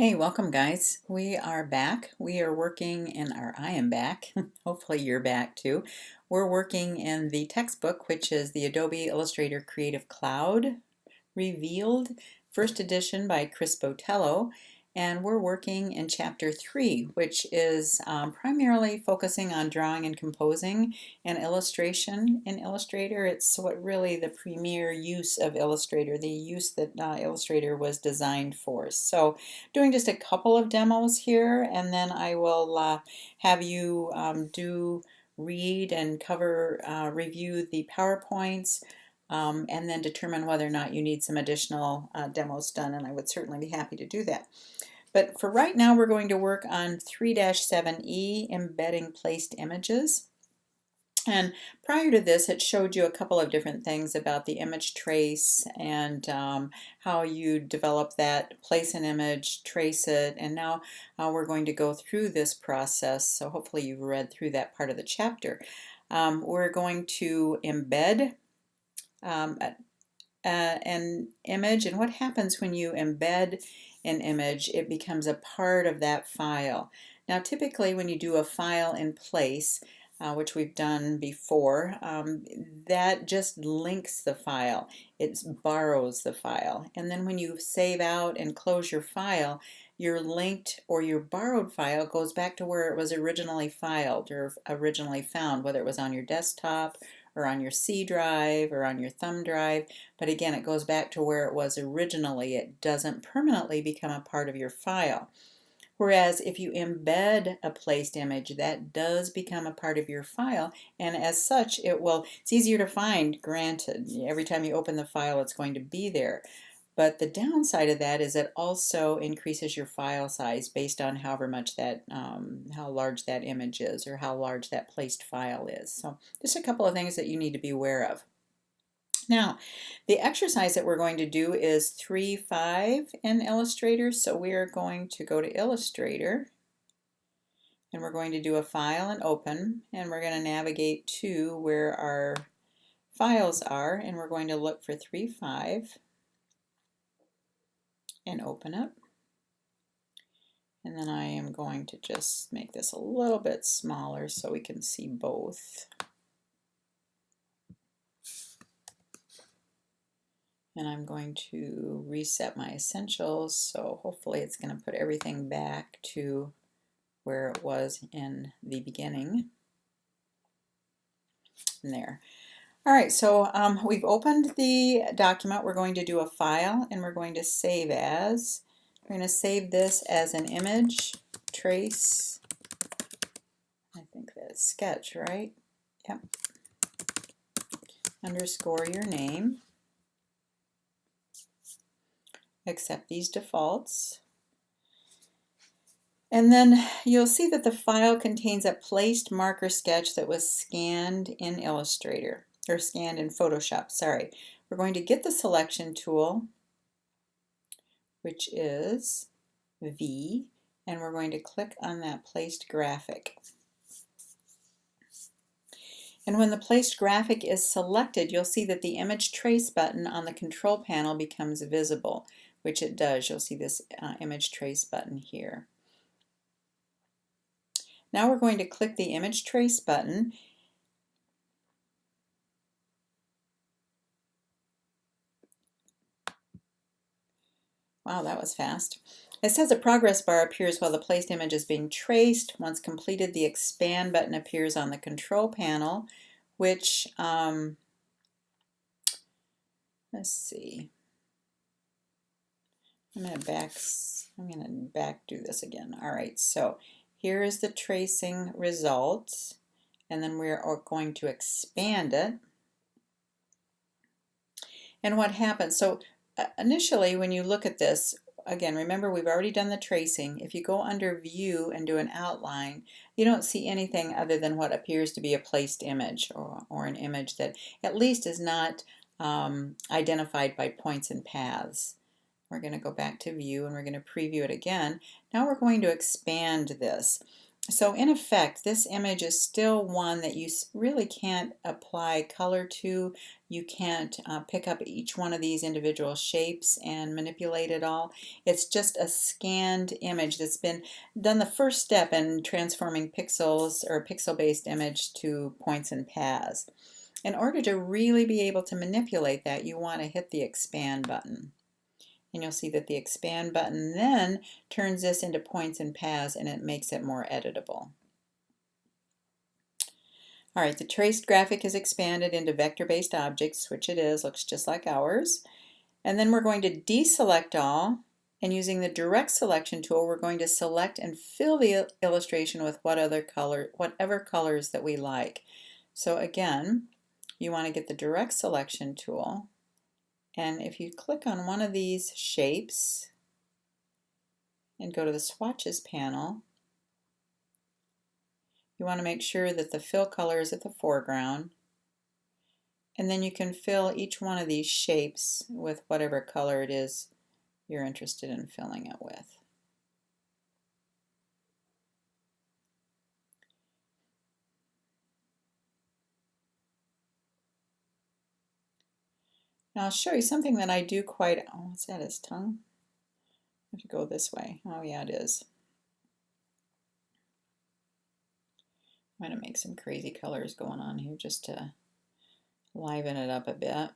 Hey, welcome guys. We are back. We are working or I am back. Hopefully you're back too. We're working in the textbook, which is the Adobe Illustrator Creative Cloud Revealed, first edition by Chris Botello. And we're working in chapter 3, which is primarily focusing on drawing and composing and illustration in Illustrator. It's what really the premier use of Illustrator, the use that Illustrator was designed for. So doing just a couple of demos here, and then I will have you read and cover, review the PowerPoints, and then determine whether or not you need some additional demos done, and I would certainly be happy to do that. But for right now, we're going to work on 3-7E, embedding placed images. And prior to this, it showed you a couple of different things about the image trace and how you develop that, place an image, trace it, and now we're going to go through this process. So hopefully you've read through that part of the chapter. We're going to embed um, an image, and what happens when you embed an image, it becomes a part of that file. Now typically when you do a file in place, which we've done before, that just links the file. It borrows the file. And then when you save out and close your file, your linked or your borrowed file goes back to where it was originally filed or originally found, whether it was on your desktop or on your C drive or on your thumb drive. But again, it goes back to where it was originally. It doesn't permanently become a part of your file. Whereas if you embed a placed image, that does become a part of your file, and as such it's easier to find, granted. Every time you open the file it's going to be there. But the downside of that is it also increases your file size based on however much that, how large that image is or how large that placed file is. So just a couple of things that you need to be aware of. Now, the exercise that we're going to do is 3-5 in Illustrator. So we are going to go to Illustrator and we're going to do a file and open, and we're going to navigate to where our files are, and we're going to look for 3-5 and open it. And then I am going to just make this a little bit smaller so we can see both. And I'm going to reset my essentials, so hopefully it's going to put everything back to where it was in the beginning. And there. All right, so we've opened the document. We're going to do a file and we're going to save as. We're going to save this as an image, trace, I think that's sketch, right? Yep. Underscore your name. Accept these defaults. And then you'll see that the file contains a placed marker sketch that was scanned in Illustrator, or scanned in Photoshop, sorry. We're going to get the selection tool, which is V, and we're going to click on that placed graphic. And when the placed graphic is selected, you'll see that the image trace button on the control panel becomes visible, which it does. You'll see this image trace button here. Now we're going to click the image trace button. Wow, that was fast. It says a progress bar appears while the placed image is being traced. Once completed, the expand button appears on the control panel, which, let's see. I'm going to back do this again. All right, so here is the tracing results, and then we're going to expand it. And what happens? So initially, when you look at this, again, remember we've already done the tracing. If you go under View and do an outline, you don't see anything other than what appears to be a placed image or an image that at least is not identified by points and paths. We're going to go back to View and we're going to preview it again. Now we're going to expand this. So in effect, this image is still one that you really can't apply color to. You can't pick up each one of these individual shapes and manipulate it all. It's just a scanned image that's been done the first step in transforming pixels or pixel-based image to points and paths. In order to really be able to manipulate that, you want to hit the expand button. And you'll see that the expand button then turns this into points and paths, and it makes it more editable. All right, the traced graphic is expanded into vector-based objects, which it is, looks just like ours. And then we're going to deselect all, and using the direct selection tool, we're going to select and fill the illustration with whatever colors that we like. So again, you want to get the direct selection tool. And if you click on one of these shapes and go to the swatches panel, you want to make sure that the fill color is at the foreground. And then you can fill each one of these shapes with whatever color it is you're interested in filling it with. Now I'll show you something that I do quite, oh, what's that, his tongue? I have to go this way. Oh yeah, it is. I'm going to make some crazy colors going on here just to liven it up a bit.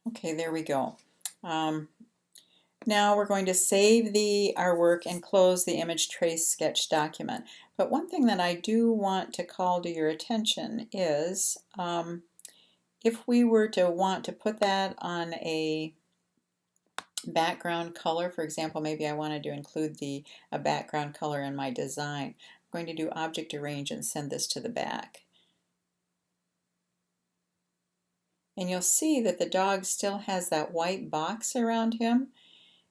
Okay, there we go. Now we're going to save our work and close the image trace sketch document. But one thing that I do want to call to your attention is if we were to want to put that on a background color, for example, maybe I wanted to include a background color in my design, I'm going to do Object Arrange and send this to the back. And you'll see that the dog still has that white box around him.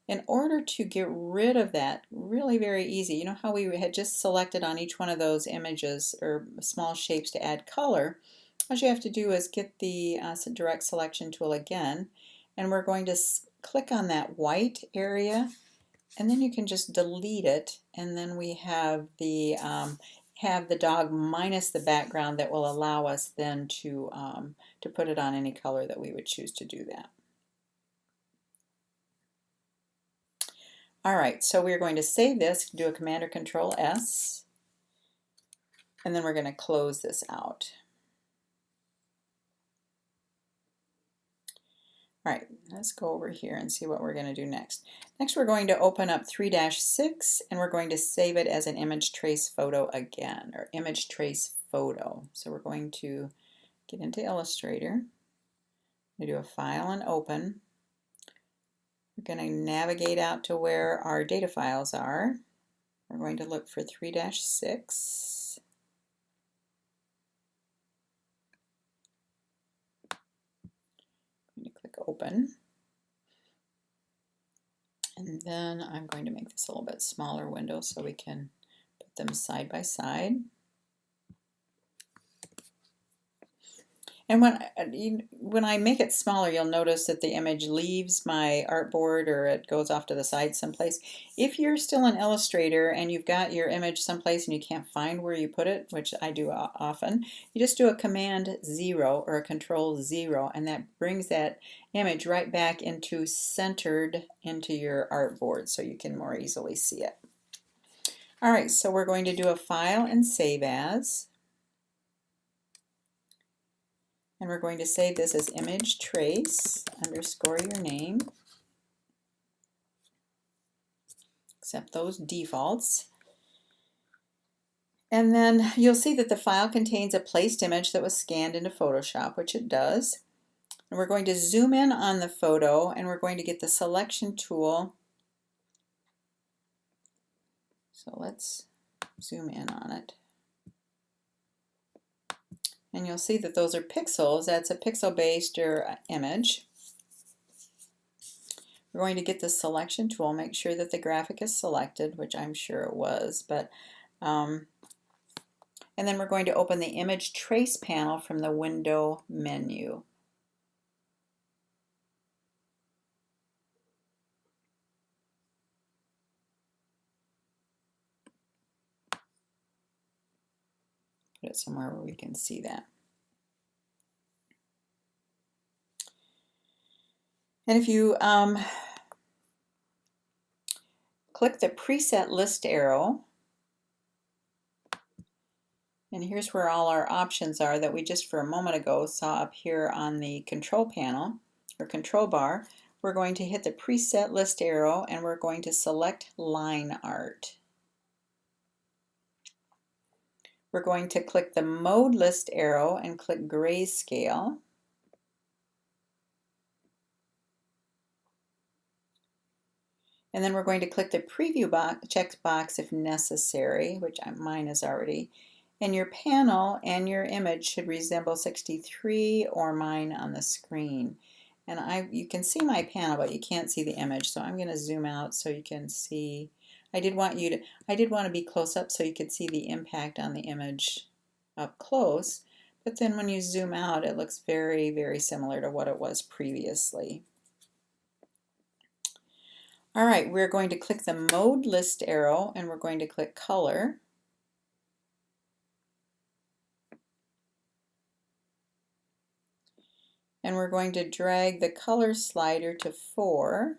In order to get rid of that, really very easy, you know how we had just selected on each one of those images or small shapes to add color, all you have to do is get the direct selection tool again, and we're going to click on that white area, and then you can just delete it, and then we have the dog minus the background that will allow us then to put it on any color that we would choose to do that. All right, so we're going to save this, do a Command or Control S, and then we're going to close this out. All right, let's go over here and see what we're going to do next. Next, we're going to open up 3-6, and we're going to save it as an image trace photo again, or image trace photo. So we're going to get into Illustrator, we do a File and Open. We're going to navigate out to where our data files are. We're going to look for 3-6. I'm going to click Open. And then I'm going to make this a little bit smaller window so we can put them side by side. And when I make it smaller, you'll notice that the image leaves my artboard or it goes off to the side someplace. If you're still in Illustrator and you've got your image someplace and you can't find where you put it, which I do often, you just do a Command 0 or a Control 0, and that brings that image right back into centered into your artboard so you can more easily see it. All right, so we're going to do a File and Save As. And we're going to save this as image trace underscore your name. Accept those defaults. And then you'll see that the file contains a placed image that was scanned into Photoshop, which it does. And we're going to zoom in on the photo, and we're going to get the selection tool. So let's zoom in on it. And you'll see that those are pixels. That's a pixel-based image. We're going to get the selection tool, make sure that the graphic is selected, which I'm sure it was, but And then we're going to open the Image Trace panel from the Window menu. Put it somewhere where we can see that. And if you click the preset list arrow, and here's where all our options are that we just for a moment ago saw up here on the control panel or control bar. We're going to hit the preset list arrow and we're going to select line art. We're going to click the mode list arrow and click grayscale. And then we're going to click the preview box, checkbox if necessary, which mine is already. And your panel and your image should resemble 63 or mine on the screen. And you can see my panel, but you can't see the image. So I'm going to zoom out so you can see. I did want to be close up so you could see the impact on the image up close. But then when you zoom out, it looks very, very similar to what it was previously. All right, we're going to click the mode list arrow and we're going to click color. And we're going to drag the color slider to 4.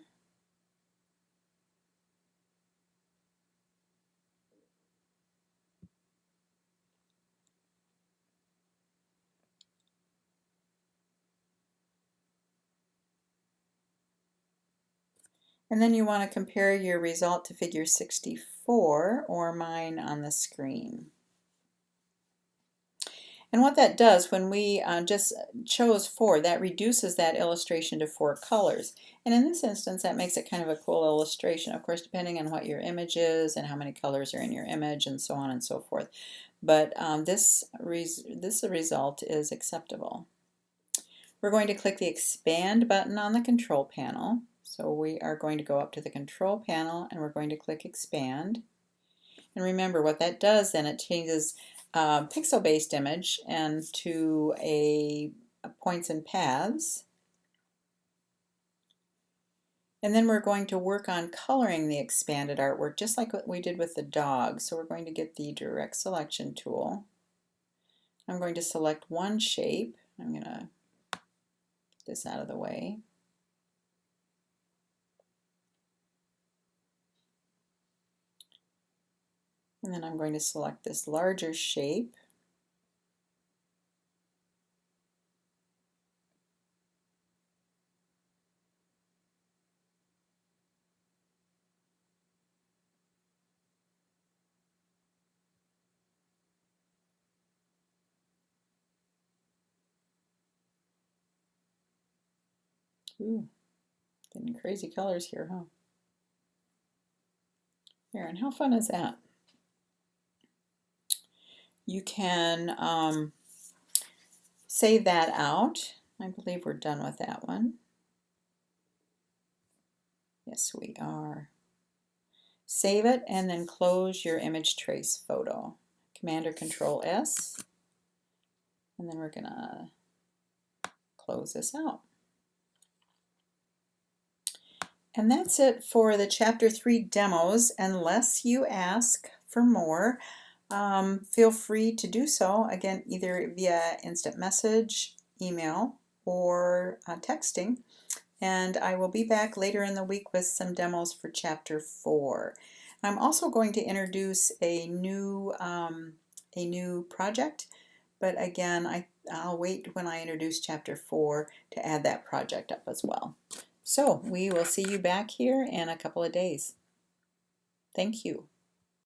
And then you want to compare your result to figure 64 or mine on the screen. And what that does, when we just chose 4, that reduces that illustration to 4 colors. And in this instance, that makes it kind of a cool illustration, of course, depending on what your image is and how many colors are in your image and so on and so forth. But this result is acceptable. We're going to click the Expand button on the control panel. So we are going to go up to the control panel and we're going to click Expand. And remember what that does then, it changes pixel-based image and to a points and paths. And then we're going to work on coloring the expanded artwork just like what we did with the dog. So we're going to get the direct selection tool. I'm going to select one shape. I'm going to get this out of the way. And then I'm going to select this larger shape. Ooh, getting crazy colors here, huh? Here, and how fun is that? You can save that out. I believe we're done with that one. Yes, we are. Save it and then close your image trace photo. Command or Control S. And then we're going to close this out. And that's it for the Chapter 3 demos. Unless you ask for more, feel free to do so, again, either via instant message, email, or texting. And I will be back later in the week with some demos for Chapter 4. I'm also going to introduce a new project, but again, I'll wait when I introduce Chapter 4 to add that project up as well. So we will see you back here in a couple of days. Thank you.